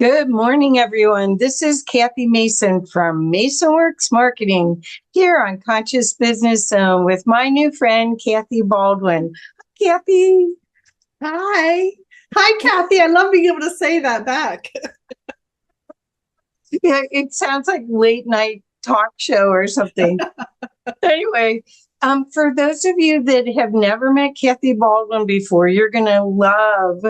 Good morning, everyone. This is Kathy Mason from MasonWorks Marketing here on Conscious Business Zone with my new friend, Kathy Baldwin. Kathy. Hi. Hi, Kathy. I love being able to say that back. Yeah, it sounds like late night talk show or something. Anyway, for those of you that have never met Kathy Baldwin before, you're going to love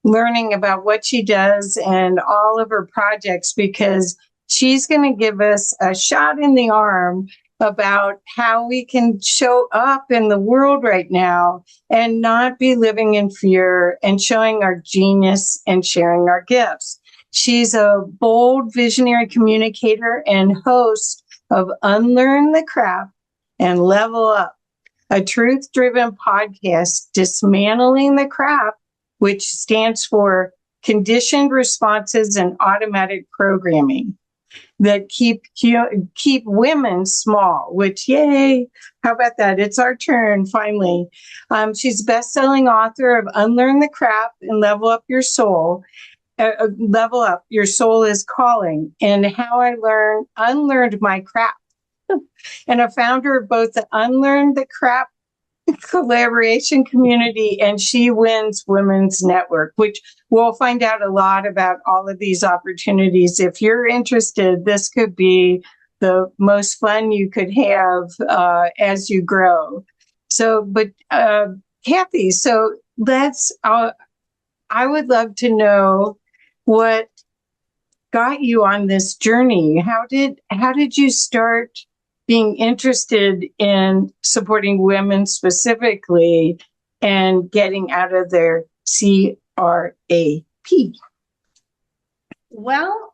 learning about what she does and all of her projects because she's going to give us a shot in the arm about how we can show up in the world right now and not be living in fear and showing our genius and sharing our gifts. She's a bold visionary communicator and host of Unlearn the Crap and Level Up, a truth-driven podcast dismantling the crap, which stands for conditioned responses and automatic programming that keep women small, which, yay, how about that? It's our turn, finally. She's a best-selling author of Unlearn the Crap and Level Up Your Soul. Level Up, Your Soul is Calling, and How I Unlearned My Crap. And a founder of both the Unlearn the Crap collaboration community and She Wins Women's Network, which we'll find out a lot about all of these opportunities. If you're interested, this could be the most fun you could have as you grow. So, but Kathy, so I would love to know what got you on this journey. How did you start being interested in supporting women specifically and getting out of their CRAP? Well,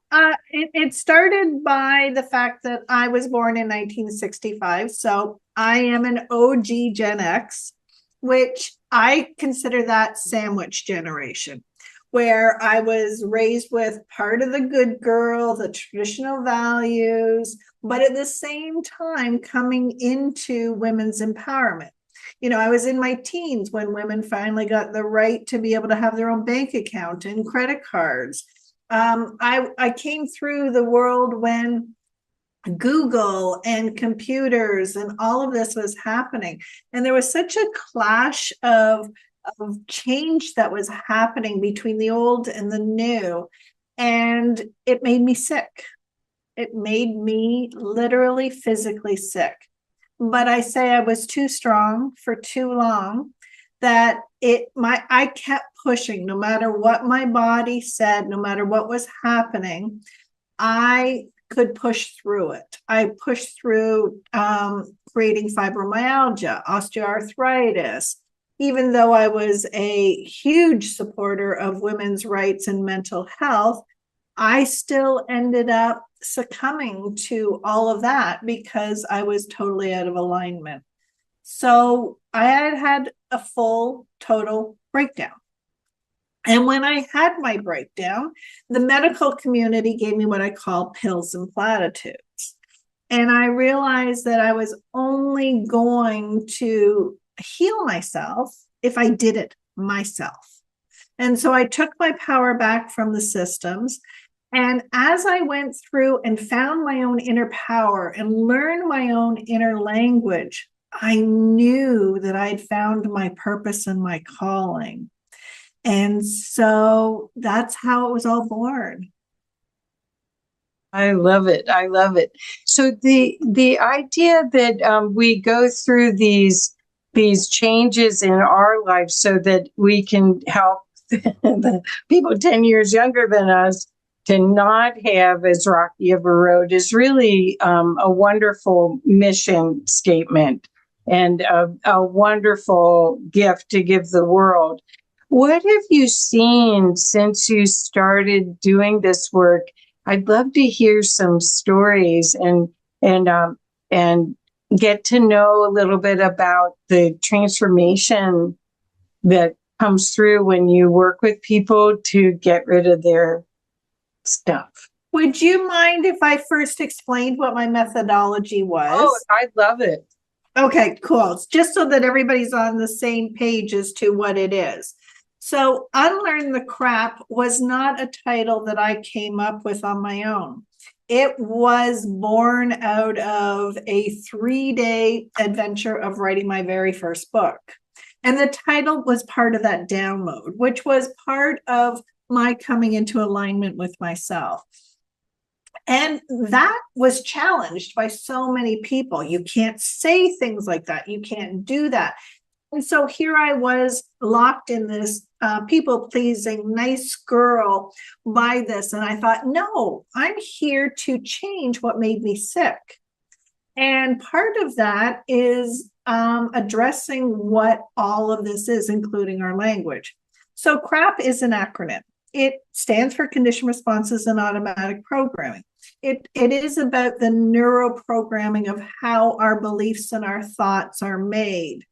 it started by the fact that I was born in 1965. So I am an OG Gen X, which I consider that sandwich generation, where I was raised with part of the good girl, the traditional values, but at the same time coming into women's empowerment. I was in my teens when women finally got the right to be able to have their own bank account and credit cards. I came through the world when Google and computers and all of this was happening. And there was such a clash of change that was happening between the old and the new. And it made me sick. It made me literally physically sick. But I say I was too strong for too long, that I kept pushing no matter what my body said, no matter what was happening. I could push through it. I pushed through creating fibromyalgia, osteoarthritis. Even though I was a huge supporter of women's rights and mental health, I still ended up succumbing to all of that because I was totally out of alignment. So I had a full, total breakdown. And when I had my breakdown, the medical community gave me what I call pills and platitudes. And I realized that I was only going to heal myself if I did it myself. And so I took my power back from the systems. And as I went through and found my own inner power and learned my own inner language, I knew that I'd found my purpose and my calling. And so that's how it was all born. I love it. I love it. So the idea that we go through these changes in our lives so that we can help the people 10 years younger than us to not have as rocky of a road is really a wonderful mission statement and a wonderful gift to give the world. What have you seen since you started doing this work? I'd love to hear some stories and get to know a little bit about the transformation that comes through when you work with people to get rid of their stuff. Would you mind if I first explained what my methodology was? Oh, I'd love it. Okay, cool. Just so that everybody's on the same page as to what it is. So Unlearn the Crap was not a title that I came up with on my own. It was born out of a 3-day adventure of writing my very first book. And the title was part of that download, which was part of my coming into alignment with myself. And that was challenged by so many people. You can't say things like that. You can't do that. And so here I was locked in this people-pleasing, nice girl by this. And I thought, no, I'm here to change what made me sick. And part of that is addressing what all of this is, including our language. So CRAP is an acronym. It stands for Conditioned Responses and Automatic Programming. It is about the neuroprogramming of how our beliefs and our thoughts are made.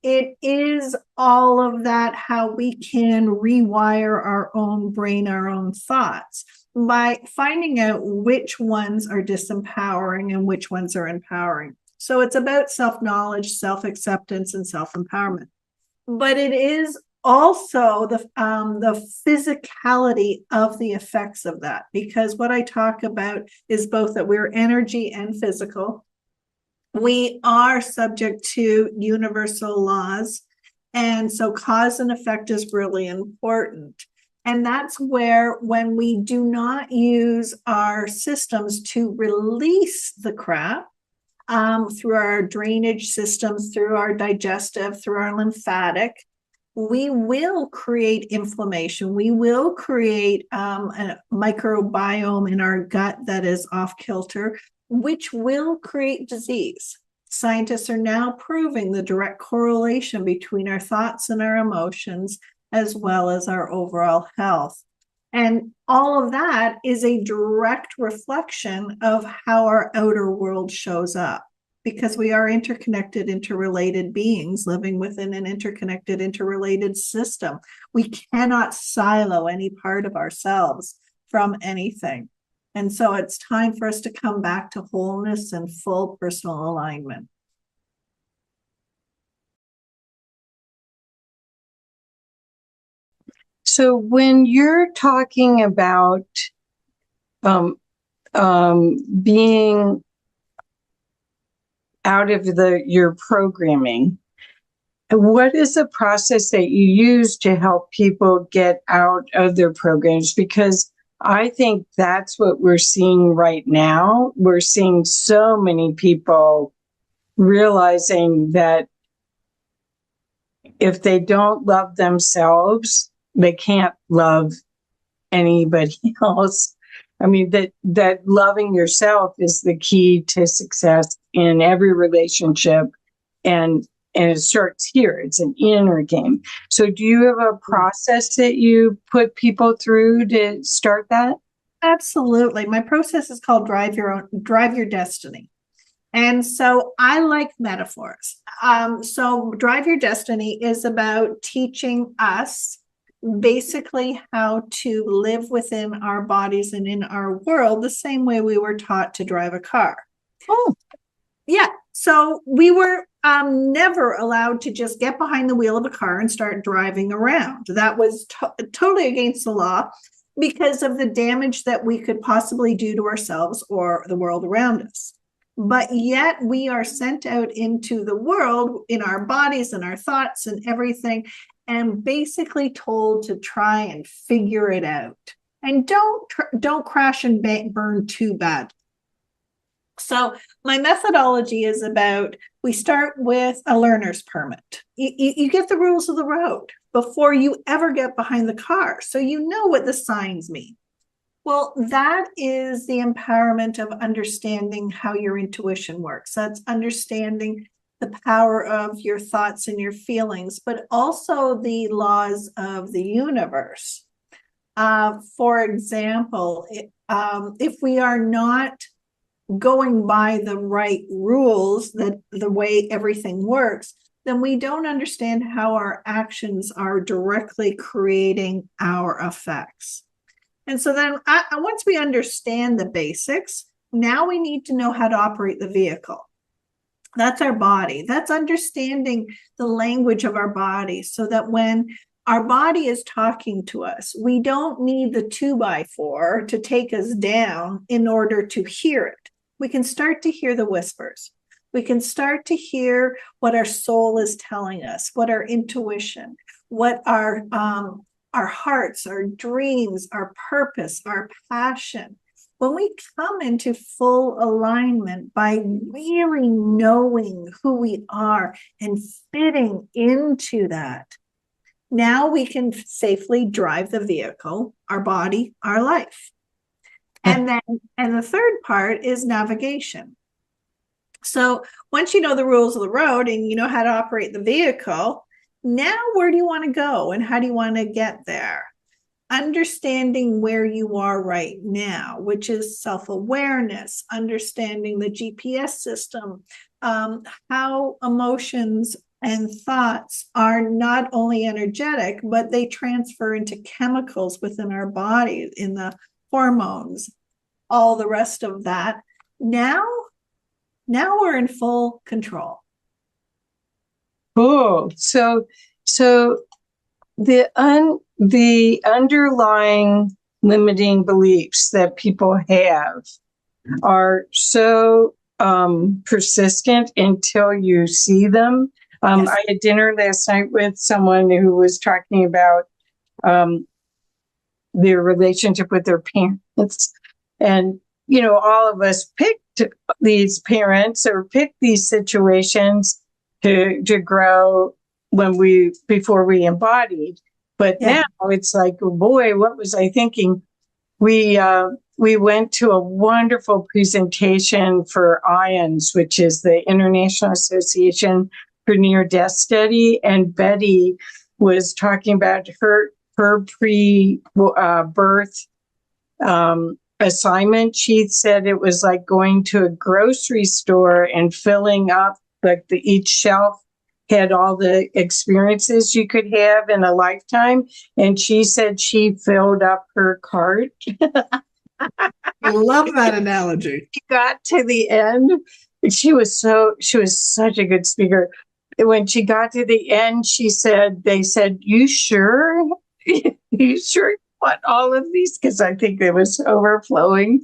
It is all of that, how we can rewire our own brain, our own thoughts, by finding out which ones are disempowering and which ones are empowering. So it's about self-knowledge, self-acceptance, and self-empowerment. But it is also the physicality of the effects of that, because what I talk about is both that we're energy and physical. We are subject to universal laws. And so cause and effect is really important. And that's where, when we do not use our systems to release the crap, through our drainage systems, through our digestive, through our lymphatic, we will create inflammation. We will create a microbiome in our gut that is off kilter, which will create disease. Scientists are now proving the direct correlation between our thoughts and our emotions, as well as our overall health. And all of that is a direct reflection of how our outer world shows up, because we are interconnected, interrelated beings living within an interconnected, interrelated system. We cannot silo any part of ourselves from anything. And so it's time for us to come back to wholeness and full personal alignment. So when you're talking about being out of your programming, what is the process that you use to help people get out of their programs? Because I think that's what we're seeing right now. We're seeing so many people realizing that if they don't love themselves, they can't love anybody else. I mean, that loving yourself is the key to success in every relationship. And it starts here. It's an inner game. So do you have a process that you put people through to start that? Absolutely. My process is called Drive Your Destiny. And so I like metaphors. So Drive Your Destiny is about teaching us basically how to live within our bodies and in our world the same way we were taught to drive a car. Oh, yeah. So we were never allowed to just get behind the wheel of a car and start driving around. That was totally against the law, because of the damage that we could possibly do to ourselves or the world around us. But yet we are sent out into the world in our bodies and our thoughts and everything, and basically told to try and figure it out. And don't crash and burn too bad. So my methodology is about, we start with a learner's permit. You get the rules of the road before you ever get behind the car, so you know what the signs mean. Well, that is the empowerment of understanding how your intuition works. That's understanding the power of your thoughts and your feelings, but also the laws of the universe. For example, if we are not going by the right rules, that the way everything works, then we don't understand how our actions are directly creating our effects. And so then once we understand the basics, now we need to know how to operate the vehicle. That's our body. That's understanding the language of our body, so that when Our body is talking to us. We don't need the 2x4 to take us down in order to hear it. We can start to hear the whispers. We can start to hear what our soul is telling us, what our intuition, what our hearts, our dreams, our purpose, our passion. When we come into full alignment by really knowing who we are and fitting into that, now we can safely drive the vehicle, our body, our life. And the third part is navigation. So once you know the rules of the road and you know how to operate the vehicle, now where do you want to go and how do you want to get there? Understanding where you are right now, which is self-awareness, understanding the GPS system, how emotions and thoughts are not only energetic, but they transfer into chemicals within our body, in the hormones, all the rest of that. Now we're in full control. Cool. So the underlying limiting beliefs that people have are so persistent until you see them. Yes. I had dinner last night with someone who was talking about their relationship with their parents. And, you know, all of us picked these parents or picked these situations to grow before we embodied. But now it's like, oh boy, what was I thinking? We went to a wonderful presentation for IONS, which is the International Association for Near-Death Study, and Betty was talking about her pre-birth assignment. She said it was like going to a grocery store and filling up, like each shelf had all the experiences you could have in a lifetime. And she said she filled up her cart. I love that analogy. She got to the end. She was such a good speaker. When she got to the end, they said, you sure? You sure you want all of these? Because I think it was overflowing.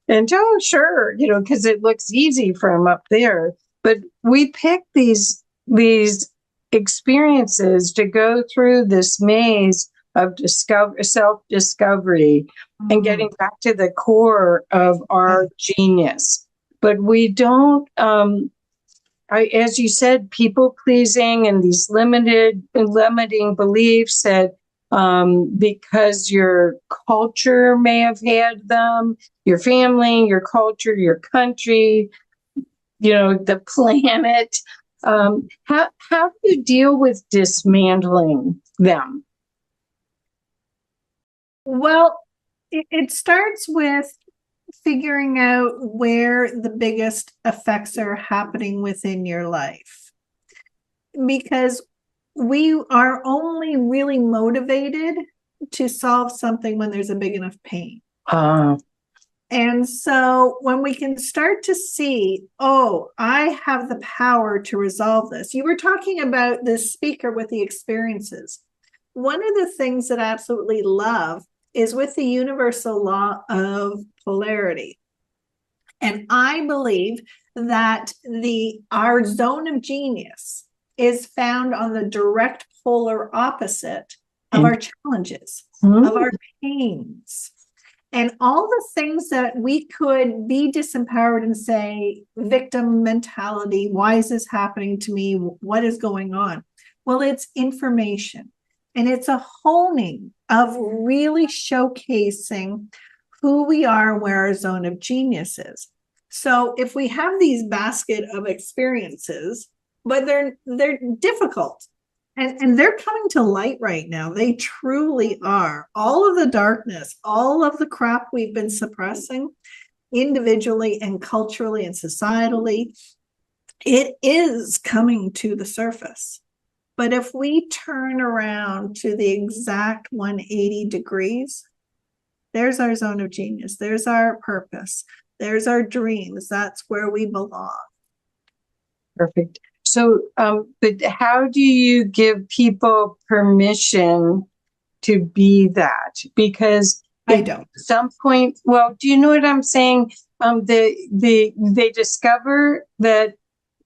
And oh, sure, you know, because it looks easy from up there. But we picked these experiences to go through this maze of self-discovery and getting back to the core of our genius. But we don't, as you said, people pleasing and these limiting beliefs that because your culture may have had them, your family, your culture, your country, you know, the planet. How do you deal with dismantling them? Well, it starts with figuring out where the biggest effects are happening within your life. Because we are only really motivated to solve something when there's a big enough pain. And so when we can start to see, oh, I have the power to resolve this. You were talking about this speaker with the experiences. One of the things that I absolutely love is with the universal law of polarity. And I believe that our zone of genius is found on the direct polar opposite of our challenges, of our pains. And all the things that we could be disempowered and say, victim mentality, why is this happening to me? What is going on? Well, it's information. And it's a honing of really showcasing who we are and where our zone of genius is. So if we have these basket of experiences, but they're difficult, and they're coming to light right now. They truly are. All of the darkness, all of the crap we've been suppressing individually and culturally and societally, it is coming to the surface. But if we turn around to the exact 180 degrees, there's our zone of genius. There's our purpose. There's our dreams. That's where we belong. Perfect. But how do you give people permission to be that? Because I don't. At some point, well, do you know what I'm saying? They discover that,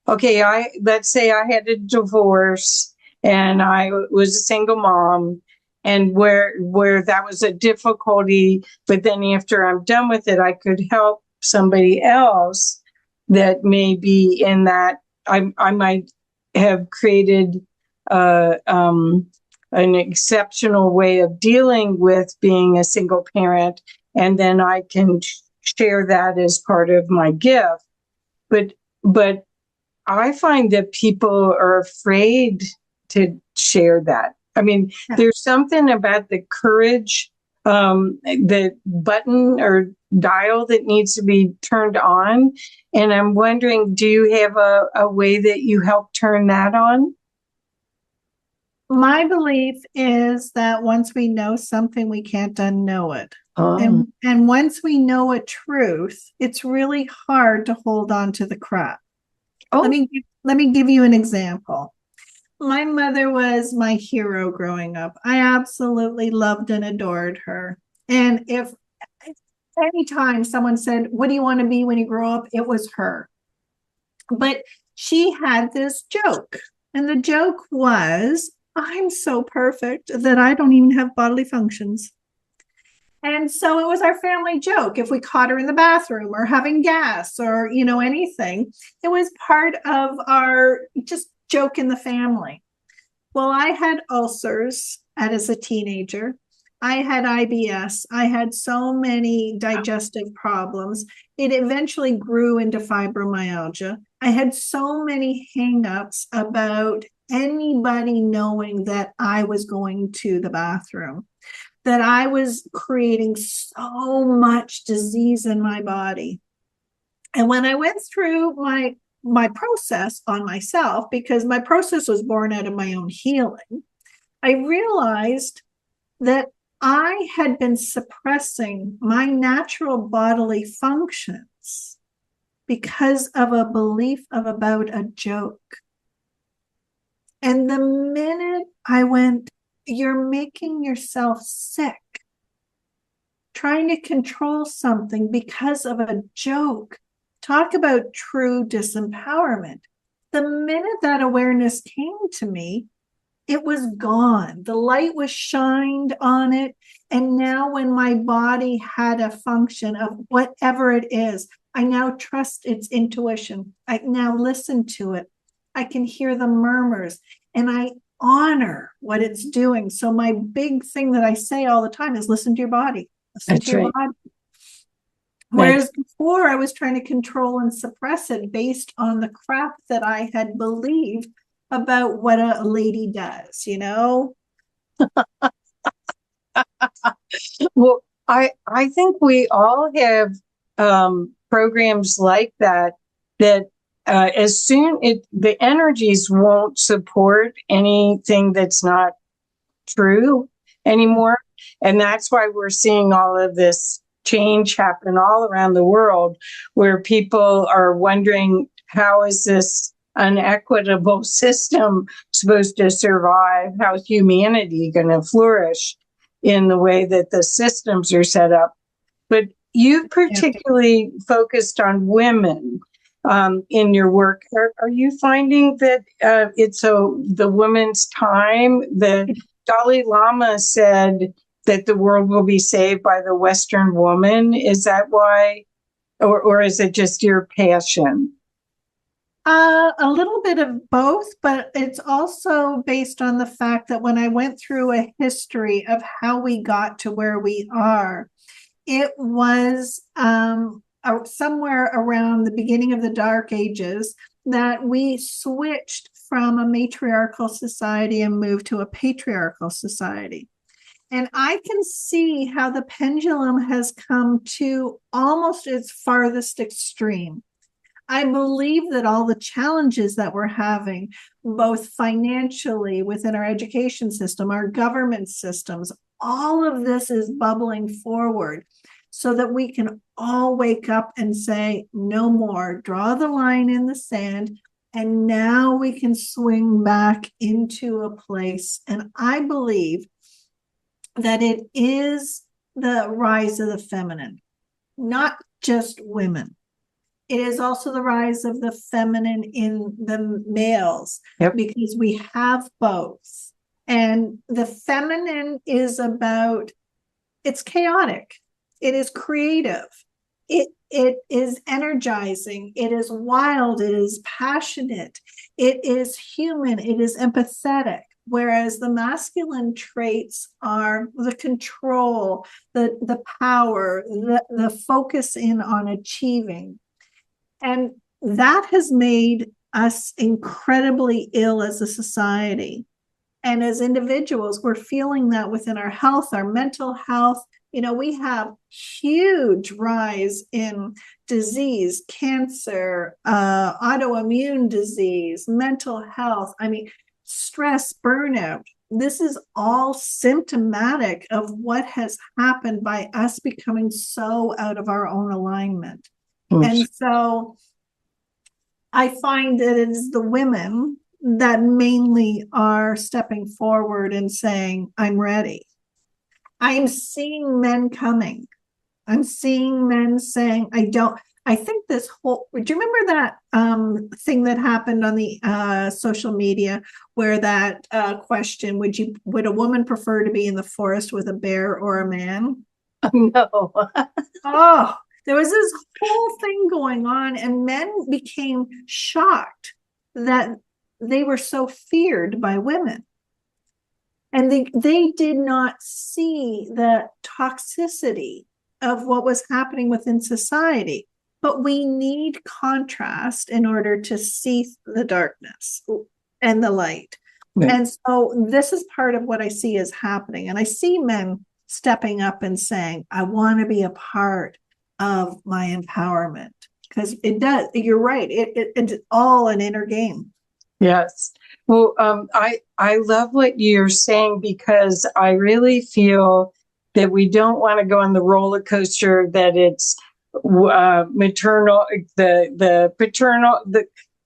okay, let's say I had a divorce and I was a single mom, and where that was a difficulty, but then after I'm done with it, I could help somebody else that may be in that. I might have created an exceptional way of dealing with being a single parent, and then I can share that as part of my gift. But I find that people are afraid to share that. I mean, there's something about the courage, the button or dial that needs to be turned on. And I'm wondering, do you have a way that you help turn that on? My belief is that once we know something, we can't unknow it. And once we know a truth, it's really hard to hold on to the crap. Let me give you an example. My mother was my hero growing up. I absolutely loved and adored her. And if anytime someone said, "What do you want to be when you grow up?" it was her. But she had this joke. And the joke was, "I'm so perfect that I don't even have bodily functions." And so it was our family joke. If we caught her in the bathroom or having gas or, anything, it was part of our just joke in the family. Well, I had ulcers as a teenager. I had IBS. I had so many digestive problems. It eventually grew into fibromyalgia. I had so many hangups about anybody knowing that I was going to the bathroom, that I was creating so much disease in my body. And when I went through my process on myself, because my process was born out of my own healing, I realized that I had been suppressing my natural bodily functions because of a belief about a joke. And the minute I went, "You're making yourself sick, trying to control something because of a joke." Talk about true disempowerment. The minute that awareness came to me, it was gone. The light was shined on it. And now when my body had a function of whatever it is, I now trust its intuition. I now listen to it. I can hear the murmurs and I honor what it's doing. So my big thing that I say all the time is listen to your body. Listen to your body. Whereas before I was trying to control and suppress it based on the crap that I had believed about what a lady does, Well, I think we all have programs like that as soon the energies won't support anything that's not true anymore. And that's why we're seeing all of this change happen all around the world, where people are wondering, how is this unequitable system supposed to survive? How is humanity going to flourish in the way that the systems are set up? But you particularly focused on women in your work. Are you finding that it's the woman's time? The Dalai Lama said that the world will be saved by the Western woman. Is that why, or is it just your passion? A little bit of both, but it's also based on the fact that when I went through a history of how we got to where we are, it was somewhere around the beginning of the Dark Ages that we switched from a matriarchal society and moved to a patriarchal society. And I can see how the pendulum has come to almost its farthest extreme. I believe that all the challenges that we're having, both financially within our education system, our government systems, all of this is bubbling forward so that we can all wake up and say, no more, draw the line in the sand And now we can swing back into a place. And I believe that it is the rise of the feminine, not just women. It is also the rise of the feminine in the males, because we have both. And the feminine is about, it's chaotic. It is creative. It is energizing. It is wild. It is passionate. It is human. It is empathetic. Whereas the masculine traits are the control, the power, the focus in on achieving. And that has made us incredibly ill as a society. And as individuals, we're feeling that within our health, our mental health. You know, we have huge rise in disease, cancer, autoimmune disease, mental health. I mean, stress, burnout. This is all symptomatic of what has happened by us becoming so out of our own alignment. And so I find that it is the women that mainly are stepping forward and saying, I'm ready. I'm seeing men coming. I'm seeing men saying, I think this whole, do you remember that thing that happened on the social media where that question, would a woman prefer to be in the forest with a bear or a man? No. Oh, there was this whole thing going on, and men became shocked that they were so feared by women. And they did not see the toxicity of what was happening within society. But we need contrast in order to see the darkness and the light. Right. And so this is part of what I see is happening. And I see men stepping up and saying, I want to be a part of my empowerment. Because it does, you're right, it's all an inner game. Yes. Well, I love what you're saying, because I really feel that we don't want to go on the roller coaster that it's maternal, the paternal,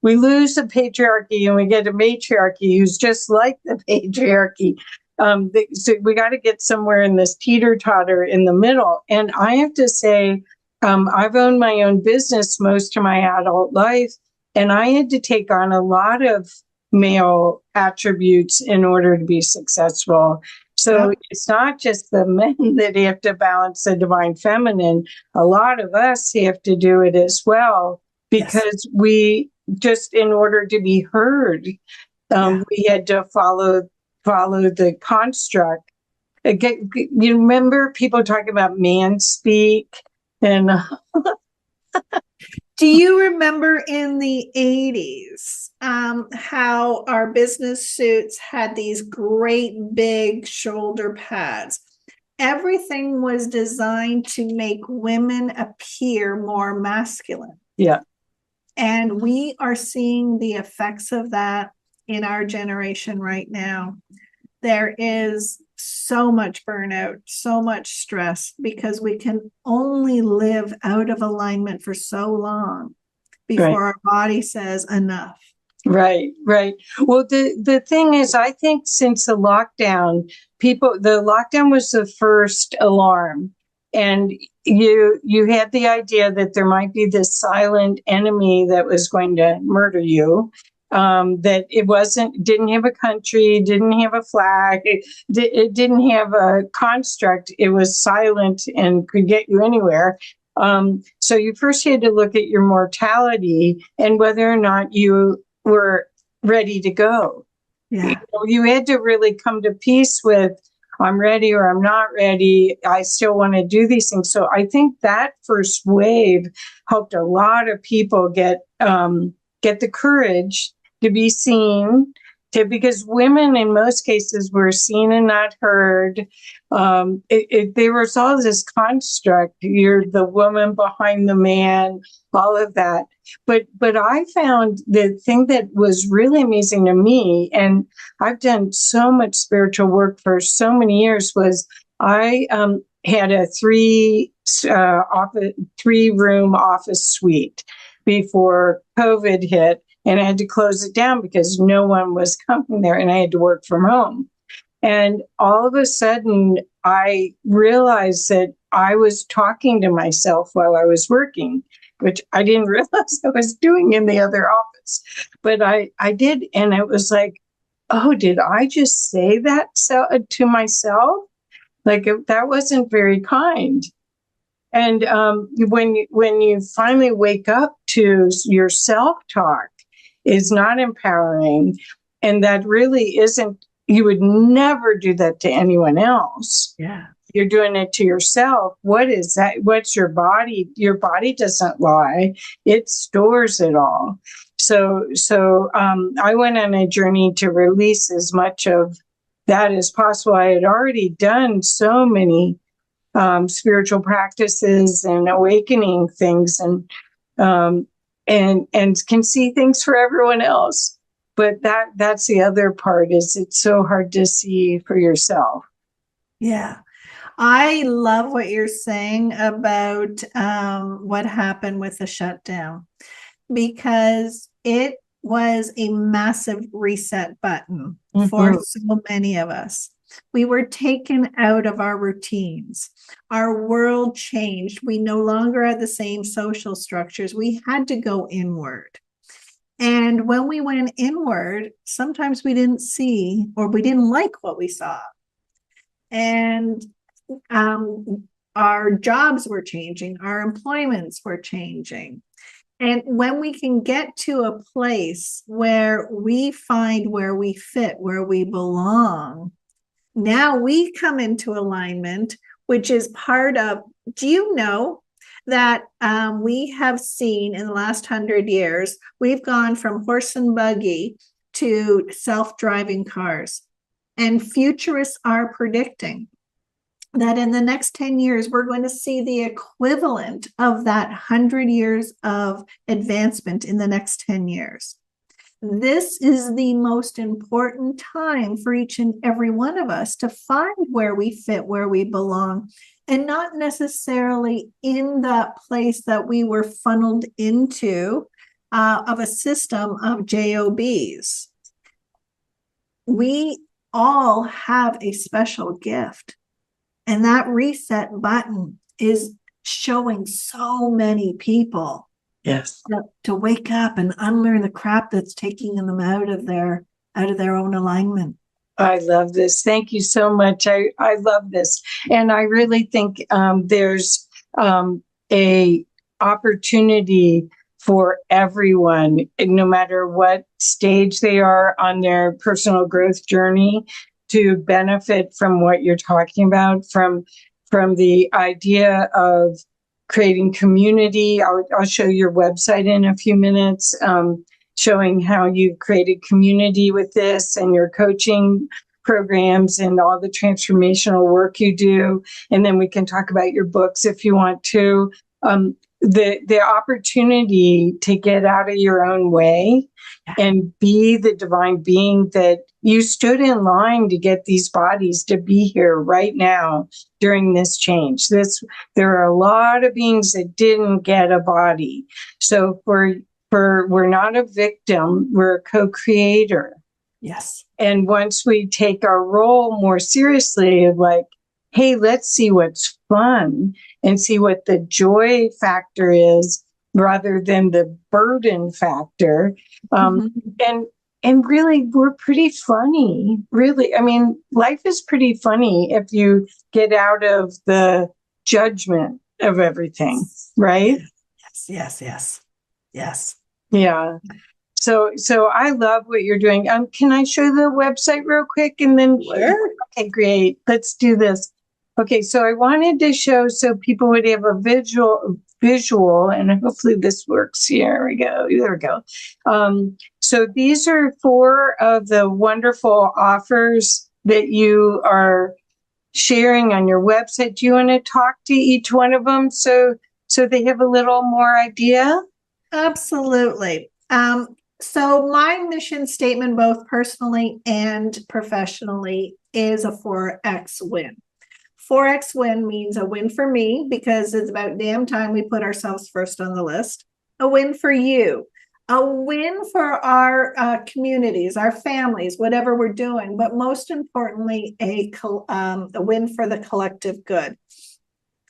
we lose the patriarchy and we get a matriarchy who's just like the patriarchy. So we got to get somewhere in this teeter-totter in the middle. And I have to say, I've owned my own business most of my adult life, and I had to take on a lot of male attributes in order to be successful. So it's not just the men that have to balance the divine feminine. A lot of us have to do it as well, because we just, in order to be heard, we had to follow the construct. Again, you remember people talking about man speak and do you remember in the 80s how our business suits had these great big shoulder pads? Everything was designed to make women appear more masculine. Yeah. And we are seeing the effects of that in our generation right now. There is so much burnout, so much stress, because we can only live out of alignment for so long before our body says enough. Right. Well, the thing is, I think since the lockdown, the lockdown was the first alarm, and you had the idea that there might be this silent enemy that was going to murder you. That it didn't have a country, didn't have a flag, it didn't have a construct. It was silent and could get you anywhere. So you first had to look at your mortality and whether or not you were ready to go. Yeah. You had to really come to peace with, I'm ready or I'm not ready. I still want to do these things. So I think that first wave helped a lot of people get the courage to be seen, because women in most cases were seen and not heard. There was all this construct. You're the woman behind the man, all of that. But I found the thing that was really amazing to me, and I've done so much spiritual work for so many years, was I had a 3-room office suite before COVID hit. and I had to close it down because no one was coming there and I had to work from home. And all of a sudden, I realized that I was talking to myself while I was working, which I didn't realize I was doing in the other office. But I did. And it was like, oh, did I just say that to myself? Like, that wasn't very kind. And when you finally wake up to your self-talk is not empowering, and that really isn't, you would never do that to anyone else. Yeah. You're doing it to yourself. What is that? What's your body? Your body doesn't lie. It stores it all. So I went on a journey to release as much of that as possible. I had already done so many spiritual practices and awakening things, and can see things for everyone else. But that's the other part, is it's so hard to see for yourself. Yeah. I love what you're saying about what happened with the shutdown, because it was a massive reset button for so many of us. We were taken out of our routines. Our world changed. We no longer had the same social structures. We had to go inward. And when we went inward, sometimes we didn't see, or we didn't like what we saw. And our jobs were changing, our employments were changing. And when we can get to a place where we find where we fit, where we belong, now we come into alignment, which is part of, do you know that we have seen in the last 100 years, we've gone from horse and buggy to self-driving cars. And futurists are predicting that in the next 10 years, we're going to see the equivalent of that 100 years of advancement in the next 10 years. This is the most important time for each and every one of us to find where we fit, where we belong, and not necessarily in that place that we were funneled into of a system of JOBs. We all have a special gift, and that reset button is showing so many people to wake up and unlearn the crap that's taking them out of their own alignment. I love this. Thank you so much. I love this. And I really think there's a opportunity for everyone, no matter what stage they are on their personal growth journey, to benefit from what you're talking about, from the idea of creating community. I'll show your website in a few minutes, showing how you've created community with this and your coaching programs and all the transformational work you do. And then we can talk about your books if you want to. The opportunity to get out of your own way and be the divine being that you stood in line to get these bodies to be here right now during this change. There are a lot of beings that didn't get a body. So we're not a victim, we're a co-creator. Yes. And once we take our role more seriously, of like, hey, let's see what's fun and see what the joy factor is rather than the burden factor. And really, we're pretty funny, really. I mean, life is pretty funny if you get out of the judgment of everything, right? Yes. Yeah. So I love what you're doing. Can I show the website real quick? And then, Sure. Okay, great. Let's do this. Okay, so I wanted to show so people would have a visual, and hopefully this works. Here we go. There we go. So these are 4 of the wonderful offers that you are sharing on your website. Do you want to talk to each one of them so they have a little more idea? Absolutely. So my mission statement, both personally and professionally, is a 4X win. 4X win means a win for me, because it's about damn time we put ourselves first on the list. A win for you, A win for our communities, our families, whatever we're doing, but most importantly, a win for the collective good.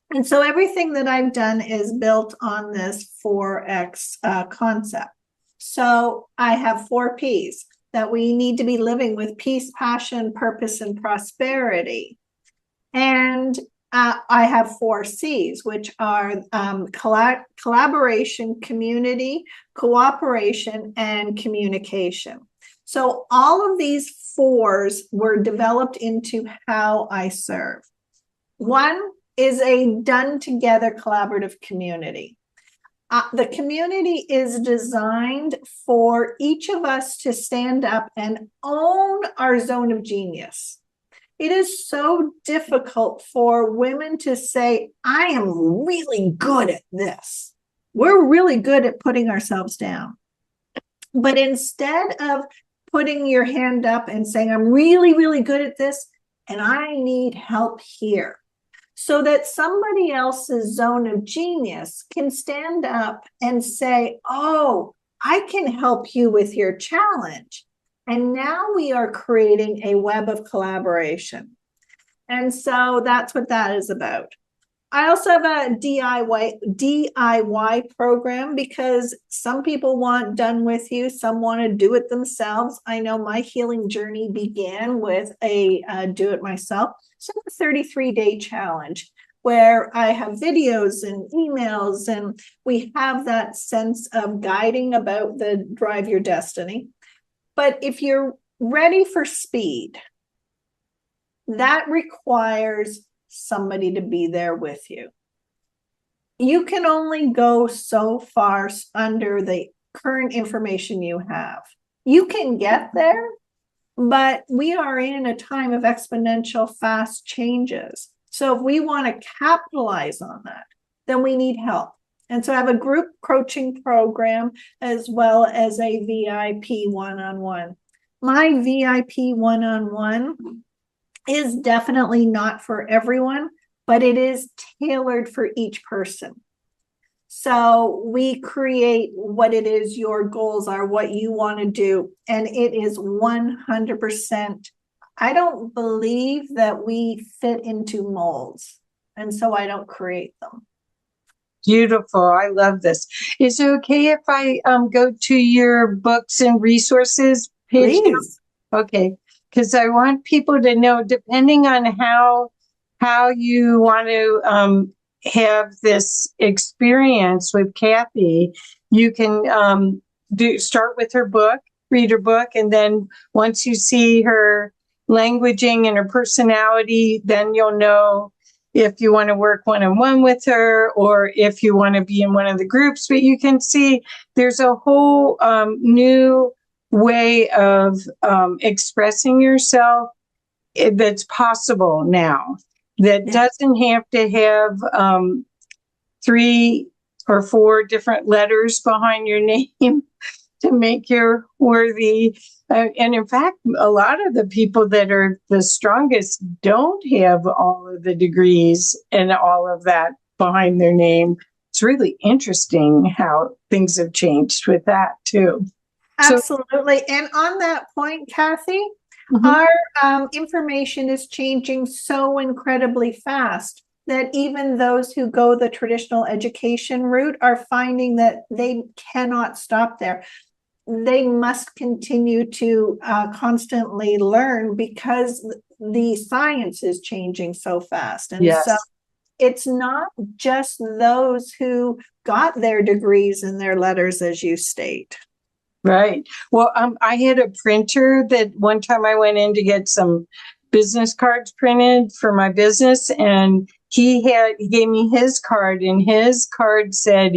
And so everything that I've done is built on this 4X concept. So I have 4 Ps that we need to be living with: peace, passion, purpose, and prosperity. And I have 4 C's, which are collaboration, community, cooperation, and communication. So all of these 4s were developed into how I serve. 1 is a done together collaborative community. The community is designed for each of us to stand up and own our zone of genius. It is so difficult for women to say, I am really good at this. We're really good at putting ourselves down. But instead of putting your hand up and saying, I'm really, really good at this, and I need help here, so that somebody else's zone of genius can stand up and say, oh, I can help you with your challenge. And now we are creating a web of collaboration. And so that's what that is about. I also have a DIY program, because some people want done with you, some want to do it themselves. I know my healing journey began with a do it myself. So a 33-day challenge where I have videos and emails, and we have that sense of guiding about the drive your destiny. But if you're ready for speed, that requires somebody to be there with you. You can only go so far under the current information you have. You can get there, but we are in a time of exponential fast changes. So if we want to capitalize on that, then we need help. And so I have a group coaching program as well as a VIP one-on-one. My VIP one-on-one is definitely not for everyone, but it is tailored for each person. So we create what it is your goals are, what you want to do, and it is 100%. I don't believe that we fit into molds, and so I don't create them. Beautiful. I love this. Is it okay if I go to your books and resources page? Please. Okay. Because I want people to know, depending on how you want to have this experience with Kathy, you can start with her book, read her book, and then once you see her languaging and her personality, then you'll know if you want to work one-on-one with her or if you want to be in one of the groups. But you can see there's a whole new way of expressing yourself that's possible now, that doesn't have to have 3 or 4 different letters behind your name to make you worthy. And in fact, a lot of the people that are the strongest don't have all of the degrees and all of that behind their name. It's really interesting how things have changed with that too. Absolutely. And on that point, Kathy, our information is changing so incredibly fast that even those who go the traditional education route are finding that they cannot stop there. They must continue to constantly learn, because the science is changing so fast. And so it's not just those who got their degrees and their letters, as you state. Right. Well, I had a printer that one time I went in to get some business cards printed for my business, and he gave me his card, and his card said,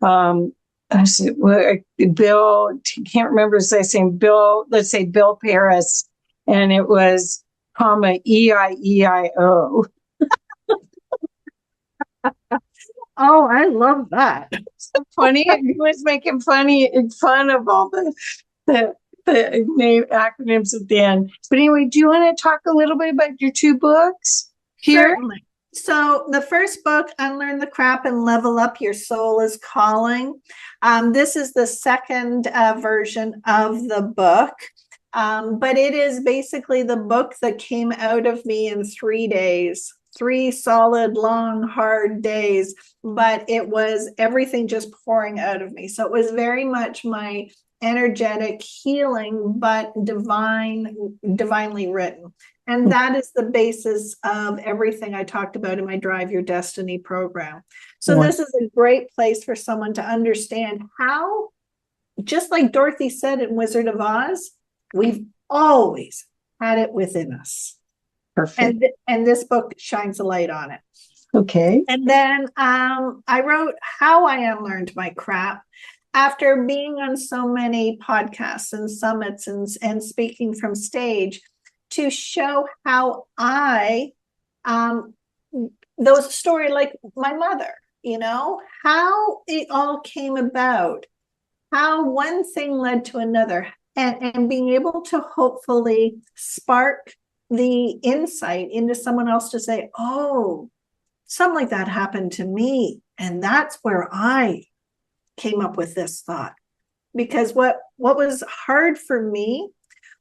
I said, well, Bill, can't remember his last name, Bill, let's say Bill Paris, and it was, comma, EIEIO. Oh, I love that. So funny. He was making fun of all the name acronyms at the end. But anyway, do you want to talk a little bit about your 2 books here? Certainly. So the first book, Unlearn the Crap and Level Up, Your Soul is Calling. This is the second version of the book. But it is basically the book that came out of me in 3 days, 3 solid, long, hard days. But it was everything just pouring out of me. So it was very much my energetic healing, but divinely written. And that is the basis of everything I talked about in my Drive Your Destiny program. So this is a great place for someone to understand how, just like Dorothy said in Wizard of Oz, we've always had it within us. Perfect. And this book shines a light on it. Okay. And then I wrote How I Unlearned My Crap. After being on so many podcasts and summits and speaking from stage, to show how those story like my mother, how it all came about, how one thing led to another, and being able to hopefully spark the insight into someone else to say, oh, something like that happened to me. And that's where I came up with this thought. Because what was hard for me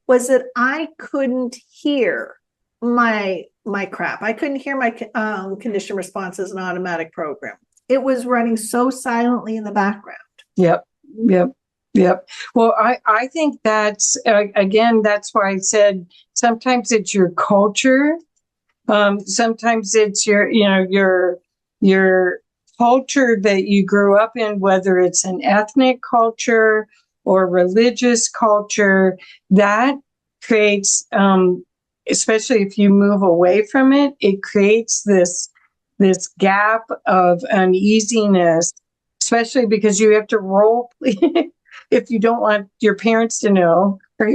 was that I couldn't hear my crap. I couldn't hear my condition response as an automatic program. It was running so silently in the background. Yep. Well, I think that's, again, that's why I said sometimes it's your culture. Sometimes it's your culture that you grew up in, whether it's an ethnic culture or religious culture, that creates, especially if you move away from it, it creates this gap of uneasiness, especially because you have to role play. If you don't want your parents to know or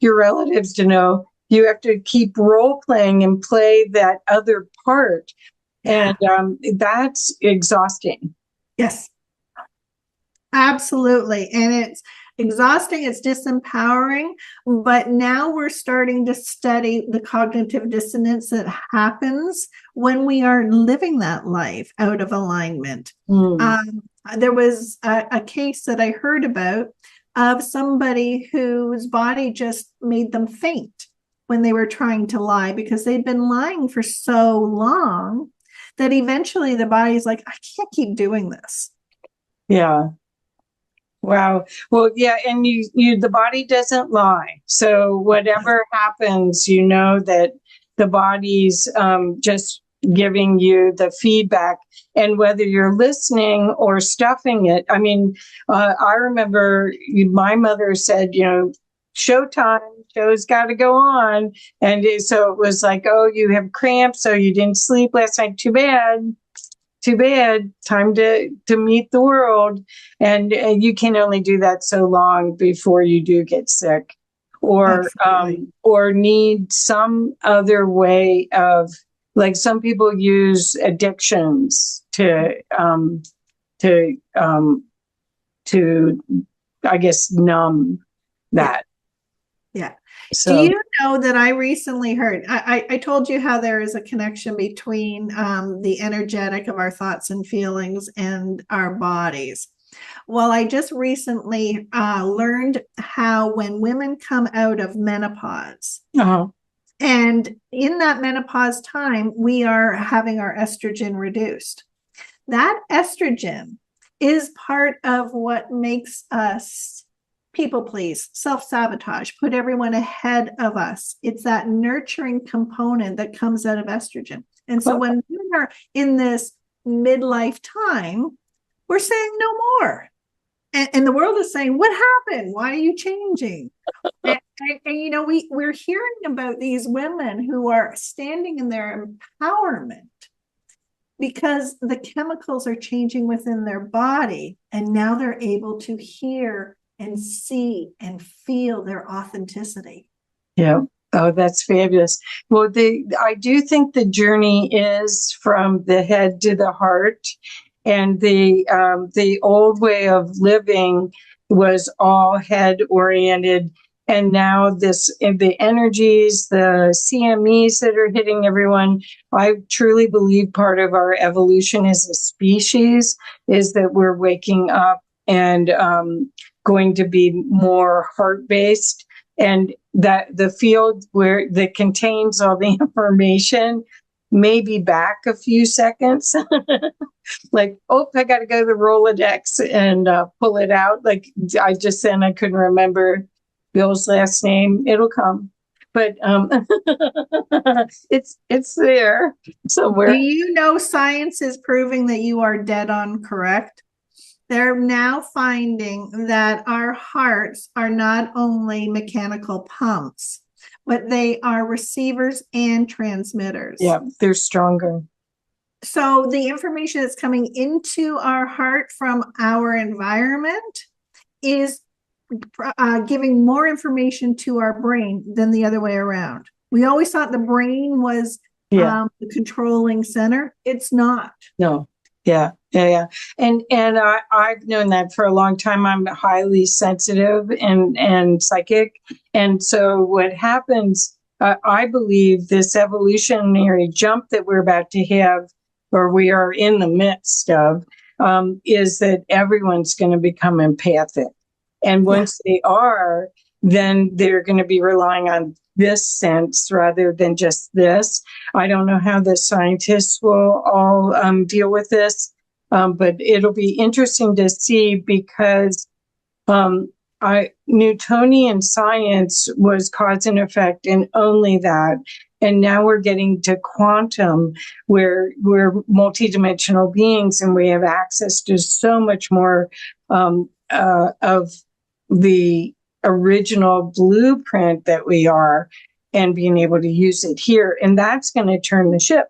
your relatives to know, you have to keep role playing and play that other part. And that's exhausting. Yes, absolutely. And it's exhausting, it's disempowering, but now we're starting to study the cognitive dissonance that happens when we are living that life out of alignment. There was a case that I heard about of somebody whose body just made them faint when they were trying to lie because they'd been lying for so long that eventually the body's like, I can't keep doing this. Yeah. Wow. Well, yeah. And the body doesn't lie. So whatever happens, that the body's just giving you the feedback, and whether you're listening or stuffing it. I mean, I remember my mother said, showtime, show's got to go on. And so it was like, oh, you have cramps, so you didn't sleep last night. Too bad. Time to meet the world. And you can only do that so long before you do get sick or need some other way of, like, some people use addictions to I guess numb that. Yeah. So, do you know that I recently heard, I told you how there is a connection between the energetic of our thoughts and feelings and our bodies. Well, I just recently learned how when women come out of menopause, and in that menopause time, we are having our estrogen reduced. That estrogen is part of what makes us people please, self-sabotage, put everyone ahead of us. It's that nurturing component that comes out of estrogen. And so when women are in this midlife time, we're saying no more. And the world is saying, what happened? Why are you changing? And we're hearing about these women who are standing in their empowerment because the chemicals are changing within their body. And now they're able to hear and see and feel their authenticity. Yeah. Oh, that's fabulous. Well, I do think the journey is from the head to the heart, and the old way of living was all head oriented. And now the energies, the CMEs that are hitting everyone, I truly believe part of our evolution as a species is that we're waking up and going to be more heart-based, and that the field that contains all the information may be back a few seconds. Like, oh, I got to go to the Rolodex and pull it out. Like I just said, I couldn't remember Bill's last name. It'll come, but it's there somewhere. Do you know science is proving that you are dead on correct? They're now finding that our hearts are not only mechanical pumps, but they are receivers and transmitters. Yeah, they're stronger. So the information that's coming into our heart from our environment is giving more information to our brain than the other way around. We always thought the brain was the controlling center. It's not. No. Yeah. And I've known that for a long time. I'm highly sensitive and psychic. And so what happens, I believe this evolutionary jump that we're about to have, or we are in the midst of, is that everyone's going to become empathic. And once they are, then they're going to be relying on this sense rather than just this. I don't know how the scientists will all deal with this, but it'll be interesting to see, because Newtonian science was cause and effect and only that. And now we're getting to quantum, where we're multidimensional beings and we have access to so much more of the original blueprint that we are, and being able to use it here. And that's going to turn the ship.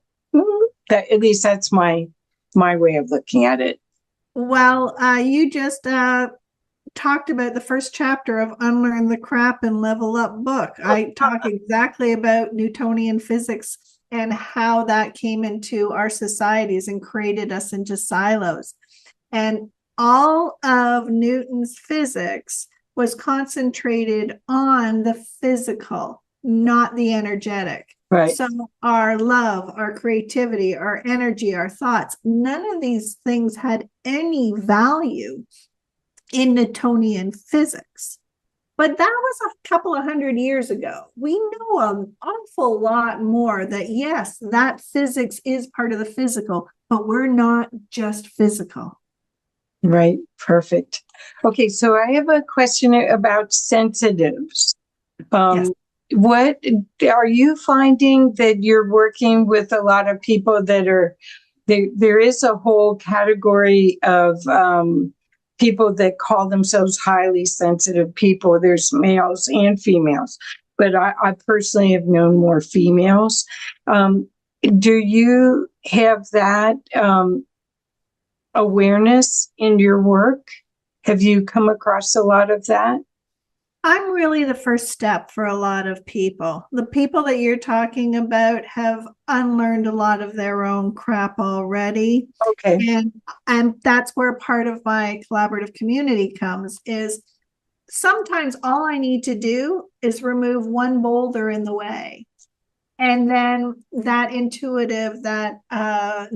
That, at least that's my way of looking at it. Well, you just talked about the first chapter of Unlearn the Crap and Level Up book. I talk exactly about Newtonian physics and how that came into our societies and created us into silos. And all of Newton's physics was concentrated on the physical, not the energetic. Right. So our love, our creativity, our energy, our thoughts, none of these things had any value in Newtonian physics. But that was a couple of hundred years ago. We know an awful lot more that, yes, that physics is part of the physical, but we're not just physical. Right. Perfect. Okay. So I have a question about sensitives. Yes. What are you finding that you're working with a lot of people that are there is a whole category of people that call themselves highly sensitive people. There's males and females, but I personally have known more females. Do you have that awareness in your work? Have you come across a lot of that? I'm really the first step for a lot of people. The people that you're talking about have unlearned a lot of their own crap already. Okay. And that's where part of my collaborative community comes, is sometimes all I need to do is remove one boulder in the way. And then that intuitive, that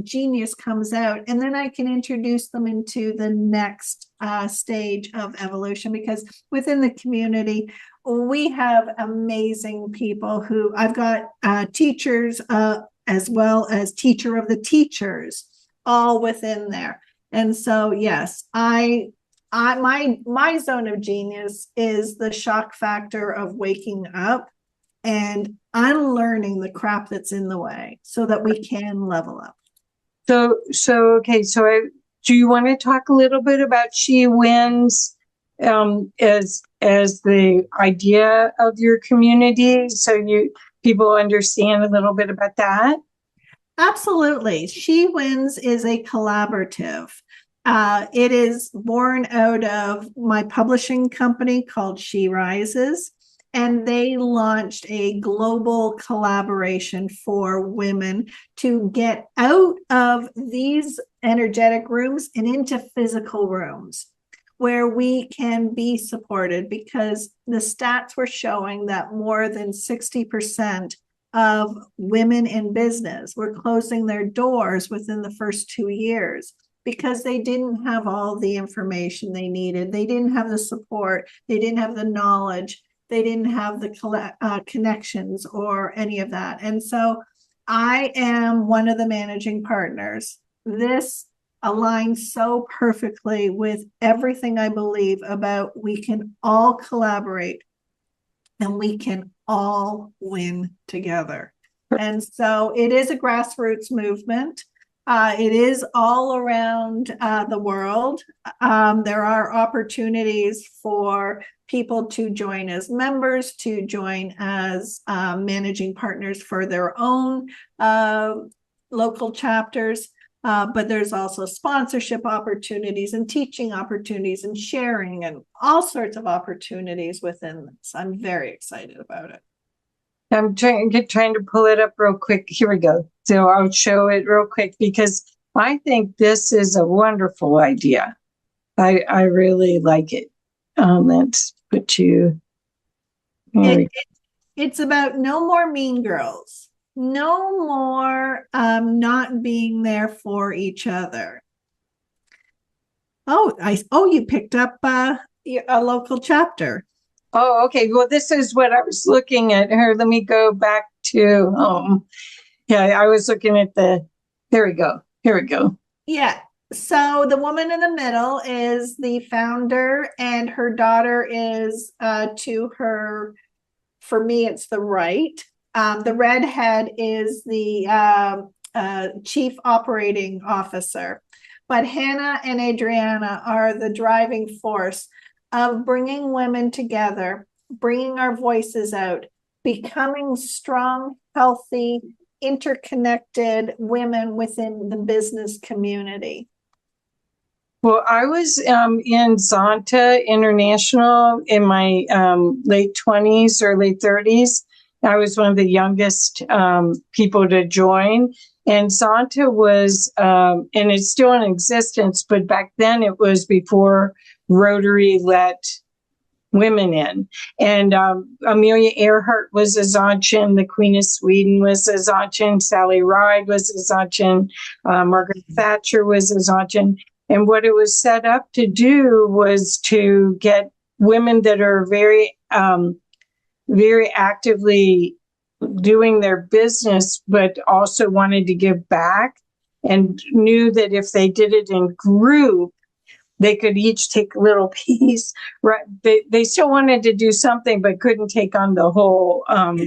genius comes out, and then I can introduce them into the next stage of evolution. Because within the community, we have amazing people who I've got teachers as well as teacher of the teachers, all within there. And so, yes, my zone of genius is the shock factor of waking up and unlearning the crap that's in the way so that we can level up. So do you want to talk a little bit about She Wins as the idea of your community, so people understand a little bit about that? Absolutely. She Wins is a collaborative. It is born out of my publishing company called She Rises. And they launched a global collaboration for women to get out of these energetic rooms and into physical rooms. where we can be supported, because the stats were showing that more than 60% of women in business were closing their doors within the first 2 years because they didn't have all the information they needed. They didn't have the support. They didn't have the knowledge. They didn't have the connections or any of that. And so I am one of the managing partners. This aligns so perfectly with everything I believe about we can all collaborate and we can all win together. And so it is a grassroots movement. It is all around the world. There are opportunities for people to join as members, to join as managing partners for their own local chapters. But there's also sponsorship opportunities and teaching opportunities and sharing and all sorts of opportunities within this. I'm very excited about it. I'm trying to pull it up real quick. Here we go. So I'll show it real quick because I think this is a wonderful idea. I really like it. Let's put you. It's about no more mean girls. No more not being there for each other. You picked up a local chapter. Oh, okay. Well, this is what I was looking at. Here, let me go back to I was looking at here we go. Yeah. So the woman in the middle is the founder, and her daughter is to her, for me, it's the right. The redhead is the chief operating officer. But Hannah and Adriana are the driving force of bringing women together, bringing our voices out, becoming strong, healthy, interconnected women within the business community. Well, I was in Zonta International in my late 20s or late 30s. I was one of the youngest people to join. And Zonta was, and it's still in existence, but back then it was before Rotary let women in. And Amelia Earhart was a Zonchan, the Queen of Sweden was a Zonchan, Sally Ride was a Zonchan, Margaret Thatcher was a Zonchan. And what it was set up to do was to get women that are very, very actively doing their business, but also wanted to give back and knew that if they did it in group, they could each take a little piece. Right? They still wanted to do something, but couldn't take on the whole. And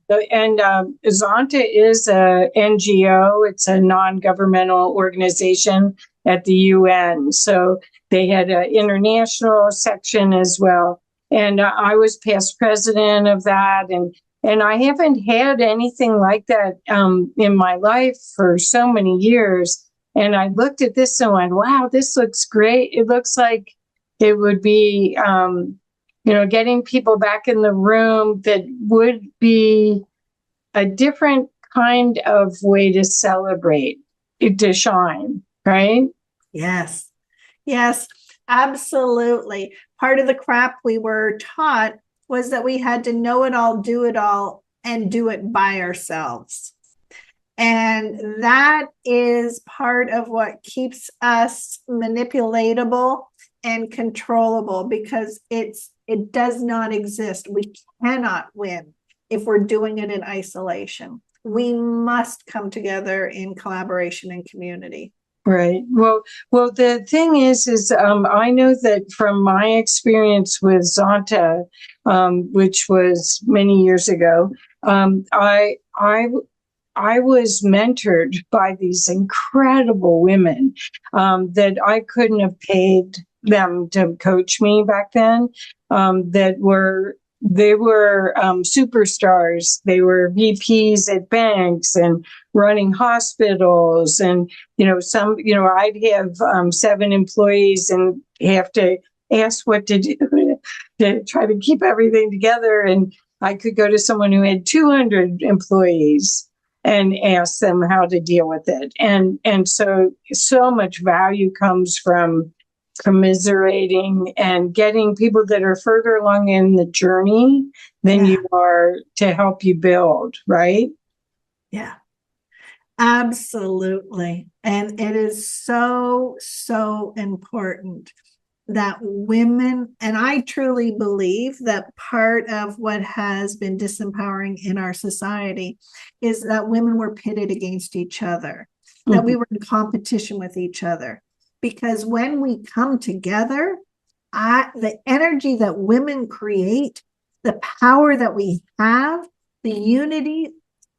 Zonta is a NGO. It's a non-governmental organization at the UN. So they had an international section as well. And I was past president of that. And I haven't had anything like that in my life for so many years. And I looked at this and went, wow, this looks great. It looks like it would be, getting people back in the room that would be a different kind of way to celebrate, to shine, right? Yes, absolutely. Part of the crap we were taught was that we had to know it all, do it all, and do it by ourselves. And that is part of what keeps us manipulatable and controllable, because it does not exist. We cannot win if we're doing it in isolation. We must come together in collaboration and community. Right. Well, the thing is I know that from my experience with Zonta, which was many years ago, I was mentored by these incredible women that I couldn't have paid them to coach me back then. They were superstars. They were VPs at banks and running hospitals, and I'd have 7 employees and have to ask what to do to try to keep everything together. And I could go to someone who had 200 employees and ask them how to deal with it. And so much value comes from commiserating and getting people that are further along in the journey than you are to help you build, right? Yeah, absolutely. And it is so, so important that women, and I truly believe that part of what has been disempowering in our society is that women were pitted against each other, that we were in competition with each other. Because when we come together, the energy that women create, the power that we have, the unity,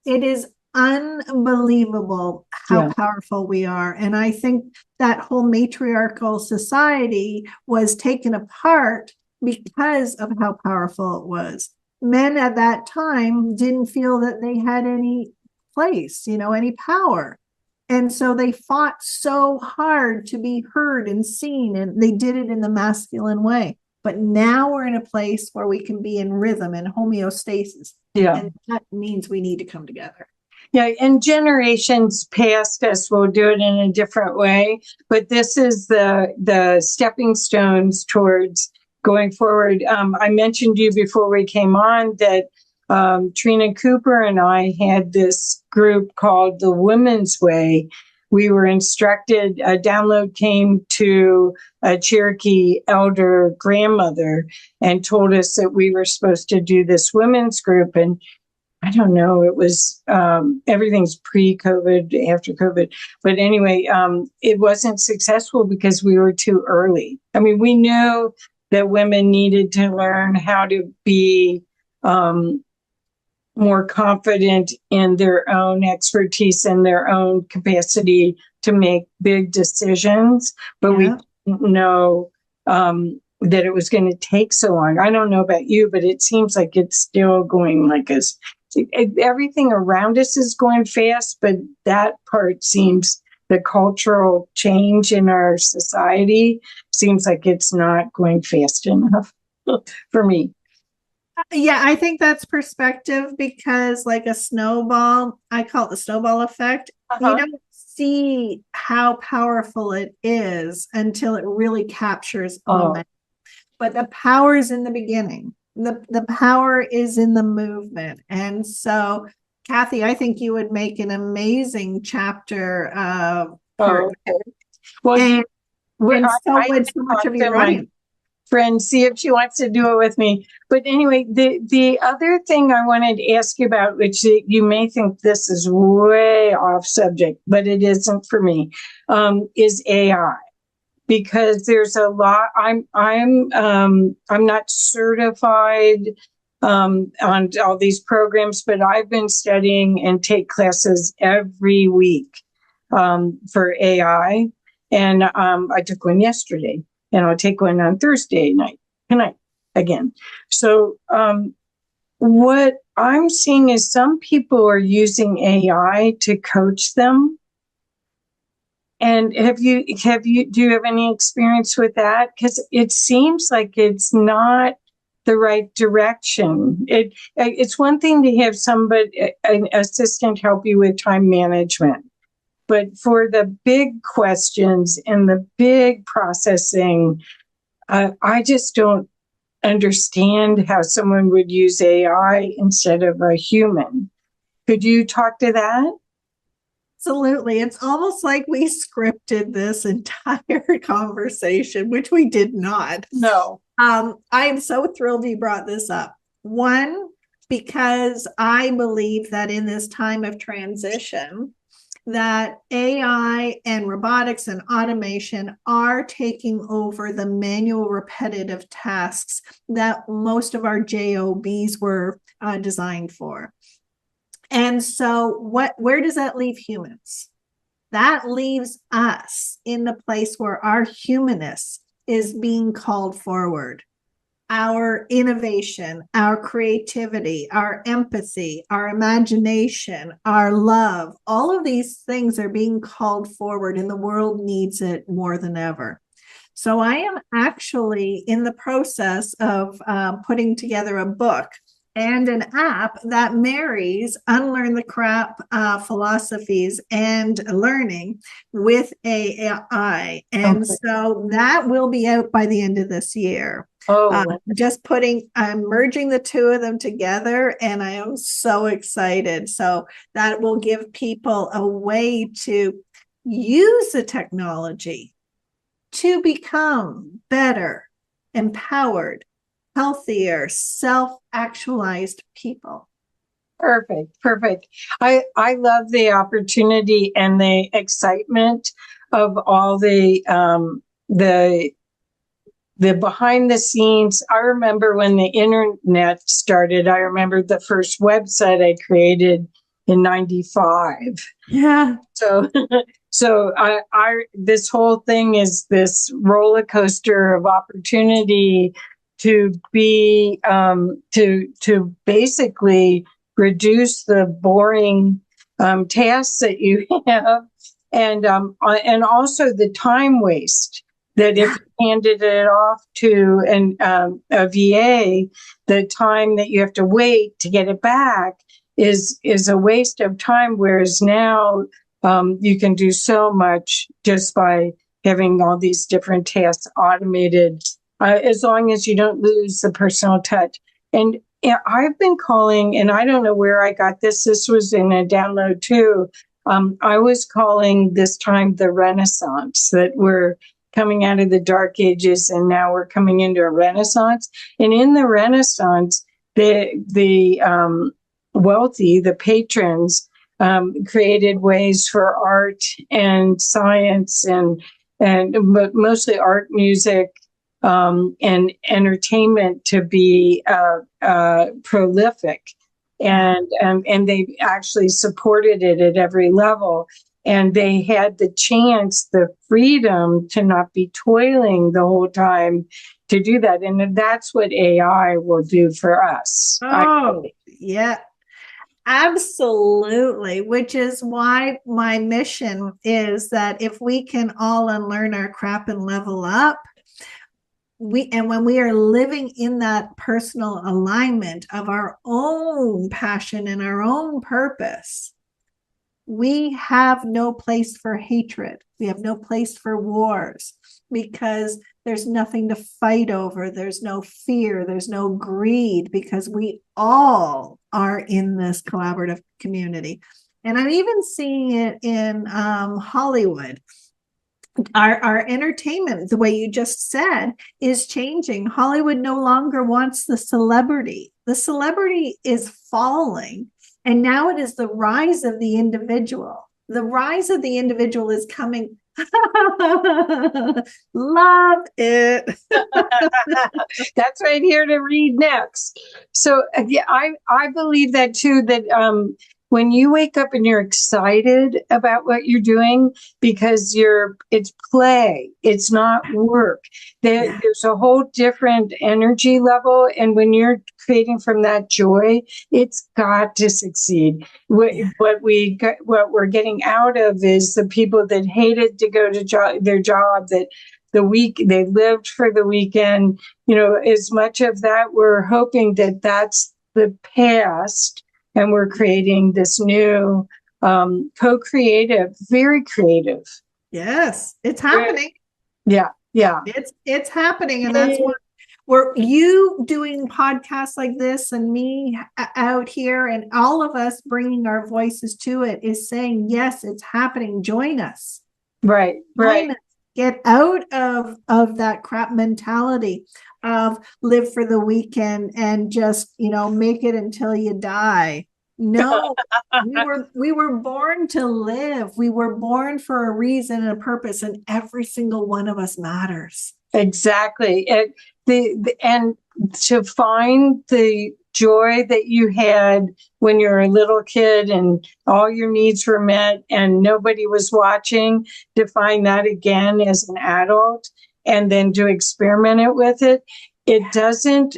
it is unbelievable how powerful we are. And I think that whole matriarchal society was taken apart because of how powerful it was. Men at that time didn't feel that they had any place, any power. And so they fought so hard to be heard and seen, and they did it in the masculine way. But now we're in a place where we can be in rhythm and homeostasis. Yeah. And that means we need to come together. Yeah, and generations past us will do it in a different way, but this is the stepping stones towards going forward. I mentioned to you before we came on that Trina Cooper and I had this group called the Women's Way. We were instructed, a download came to a Cherokee elder grandmother and told us that we were supposed to do this women's group. And I don't know, it was everything's pre-COVID, after COVID. But anyway, it wasn't successful because we were too early. I mean, we knew that women needed to learn how to be more confident in their own expertise and their own capacity to make big decisions. But we didn't know that it was going to take so long. I don't know about you, but it seems like it's still going like us. Everything around us is going fast, but that part seems the cultural change in our society seems like it's not going fast enough for me. Yeah, I think that's perspective because, like a snowball, I call it the snowball effect. You don't see how powerful it is until it really captures momentum. But the power is in the beginning. The power is in the movement. And so, Kathy, I think you would make an amazing chapter partner. Well, and so would so much of your writing. Friend, see if she wants to do it with me. But anyway, the other thing I wanted to ask you about, which you may think this is way off subject, but it isn't for me, is AI. Because there's a lot. I'm not certified on all these programs, but I've been studying and take classes every week for AI, and I took one yesterday, and I'll take one on Thursday night tonight again. So what I'm seeing is some people are using AI to coach them. And do you have any experience with that? Because it seems like it's not the right direction. It's one thing to have an assistant help you with time management, but for the big questions and the big processing, I just don't understand how someone would use AI instead of a human. Could you talk to that? Absolutely. It's almost like we scripted this entire conversation, which we did not. No. I am so thrilled you brought this up. One, because I believe that in this time of transition, that AI and robotics and automation are taking over the manual repetitive tasks that most of our JOBs were designed for. And so where does that leave humans? That leaves us in the place where our humanness is being called forward. Our innovation, our creativity, our empathy, our imagination, our love, all of these things are being called forward, and the world needs it more than ever. So I am actually in the process of putting together a book and an app that marries Unlearn the Crap philosophies and learning with AI. And Okay. so that will be out by the end of this year. Oh, I'm merging the two of them together, and I am so excited. So that will give people a way to use the technology to become better, empowered, healthier, self-actualized people. perfect, perfect. I love the opportunity and the excitement of all the behind the scenes. I remember when the internet started. I remember the first website I created in '95. Yeah. So, so this whole thing is this roller coaster of opportunity to be, to basically reduce the boring, tasks that you have, and also the time waste that if you handed it off to a VA, the time that you have to wait to get it back is a waste of time. Whereas now, you can do so much just by having all these different tasks automated, as long as you don't lose the personal touch. And I've been calling, and I don't know where I got this. This was in a download too. I was calling this time the Renaissance, that we're coming out of the Dark Ages and now we're coming into a Renaissance. And in the Renaissance, the wealthy, the patrons, created ways for art and science and mostly art, music, and entertainment to be prolific, and they actually supported it at every level. And they had the chance, the freedom to not be toiling the whole time to do that. And that's what AI will do for us. Oh, yeah. Absolutely, which is why my mission is that if we can all unlearn our crap and level up, when we are living in that personal alignment of our own passion and our own purpose, we have no place for hatred. We have no place for wars, because there's nothing to fight over. There's no fear. There's no greed, because we all are in this collaborative community. And I'm even seeing it in Hollywood. Our entertainment, the way you just said, is changing. Hollywood no longer wants the celebrity. The celebrity is falling. And now it is the rise of the individual. The rise of the individual is coming. Love it. That's right here to read next. So yeah, I believe that too, that when you wake up and you're excited about what you're doing, because it's play, it's not work. There's a whole different energy level. And when you're creating from that joy, it's got to succeed. What we're getting out of is the people that hated to go to their job, that they lived for the weekend. As much of that, we're hoping that that's the past, and we're creating this new, co-creative, very creative. Yes, it's happening. Yeah. It's happening. And that's what you doing podcasts like this, and me out here, and all of us bringing our voices to it, is saying, yes, it's happening. Join us. Right. Join us. Get out of that crap mentality of live for the weekend and just, make it until you die. No, we were born to live. We were born for a reason and a purpose, and every single one of us matters. Exactly. And to find the joy that you had when you were a little kid and all your needs were met and nobody was watching, to find that again as an adult and then to experiment it with it, it doesn't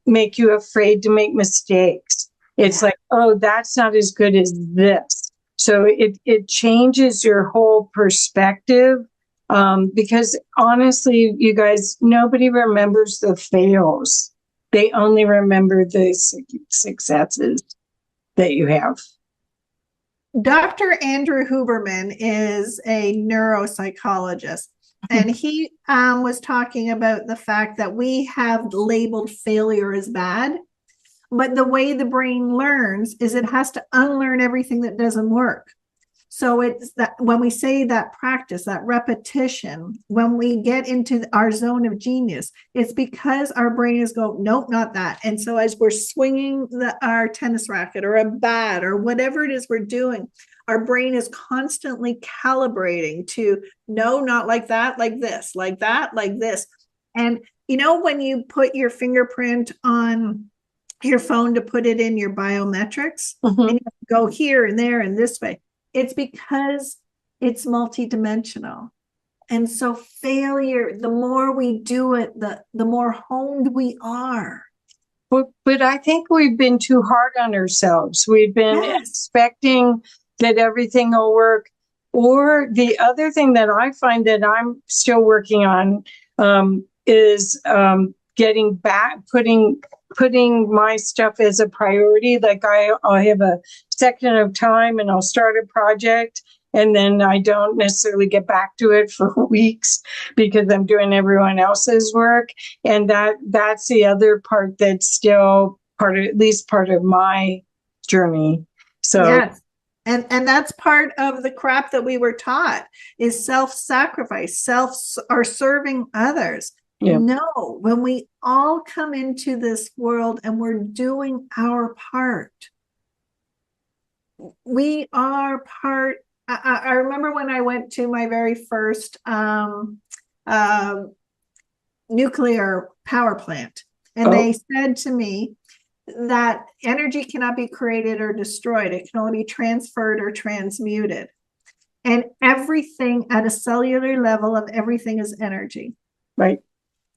make you afraid to make mistakes. It's like, oh, that's not as good as this. So it changes your whole perspective. Because honestly, you guys, nobody remembers the fails. They only remember the successes that you have. Dr. Andrew Huberman is a neuropsychologist, and he was talking about the fact that we have labeled failure as bad, but the way the brain learns is it has to unlearn everything that doesn't work. So it's that when we say that practice, that repetition, when we get into our zone of genius, it's because our brain is going, nope, not that. And so as we're swinging our tennis racket or a bat or whatever it is we're doing, our brain is constantly calibrating to, no, not like that, like this, like that, like this. And when you put your fingerprint on your phone to put it in your biometrics, and you go here and there and this way, it's because it's multidimensional. And so failure, the more we do it, the more honed we are. But I think we've been too hard on ourselves. We've been expecting that everything will work. Or the other thing that I find that I'm still working on is getting back, putting my stuff as a priority. Like I'll have a second of time and I'll start a project, and then I don't necessarily get back to it for weeks because I'm doing everyone else's work. And that's the other part that's still at least part of my journey. So yes. And that's part of the crap that we were taught is self-sacrifice, or serving others. Yeah. No, when we all come into this world and we're doing our part, we are part. I remember when I went to my very first nuclear power plant, and they said to me that energy cannot be created or destroyed. It can only be transferred or transmuted. And everything at a cellular level of everything is energy. Right.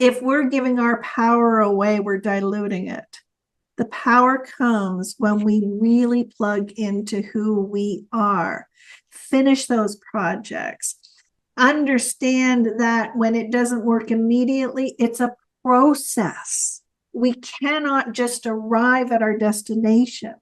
If we're giving our power away, we're diluting it. The power comes when we really plug into who we are, finish those projects, understand that when it doesn't work immediately, it's a process. We cannot just arrive at our destination.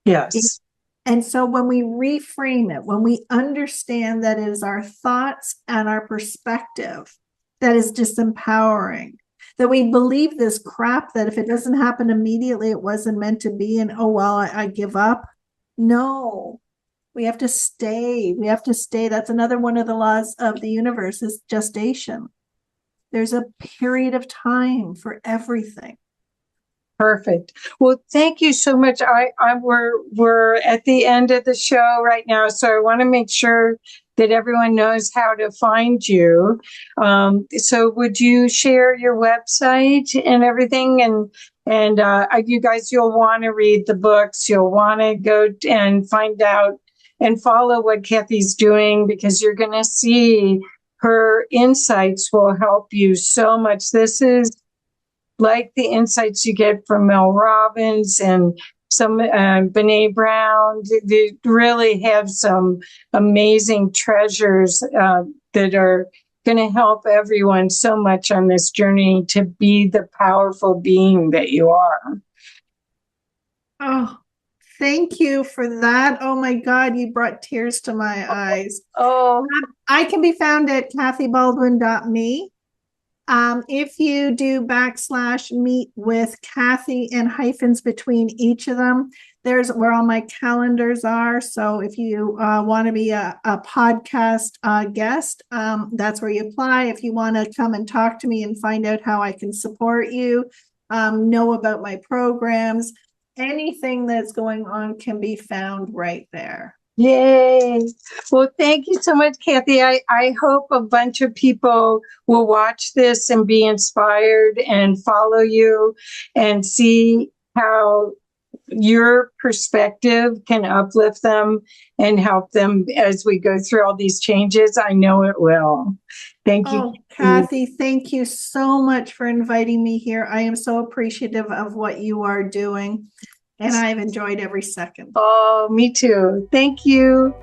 Yes. And so when we reframe it, when we understand that it is our thoughts and our perspective that is disempowering, that we believe this crap that if it doesn't happen immediately, it wasn't meant to be, and oh, well, I give up. No, we have to stay. We have to stay. That's another one of the laws of the universe is gestation. There's a period of time for everything. Perfect. Well, thank you so much. We're at the end of the show right now, so I want to make sure that everyone knows how to find you. So would you share your website and everything? And you guys, you'll want to read the books. You'll want to go and find out and follow what Kathy's doing, because you're going to see her insights will help you so much. This is like the insights you get from Mel Robbins and some Brene Brown. They really have some amazing treasures that are going to help everyone so much on this journey to be the powerful being that you are. Oh, thank you for that. Oh my God, you brought tears to my eyes. Oh, I can be found at kathybaldwin.me. If you do /meet with Kathy and hyphens between each of them, there's where all my calendars are. So if you want to be a podcast guest, that's where you apply. If you want to come and talk to me and find out how I can support you, know about my programs, anything that's going on can be found right there. Yay. Well, thank you so much, Kathy. I hope a bunch of people will watch this and be inspired and follow you and see how your perspective can uplift them and help them as we go through all these changes. I know it will. Thank you. Oh, Kathy, thank you so much for inviting me here. I am so appreciative of what you are doing, and I've enjoyed every second. Oh, me too. Thank you.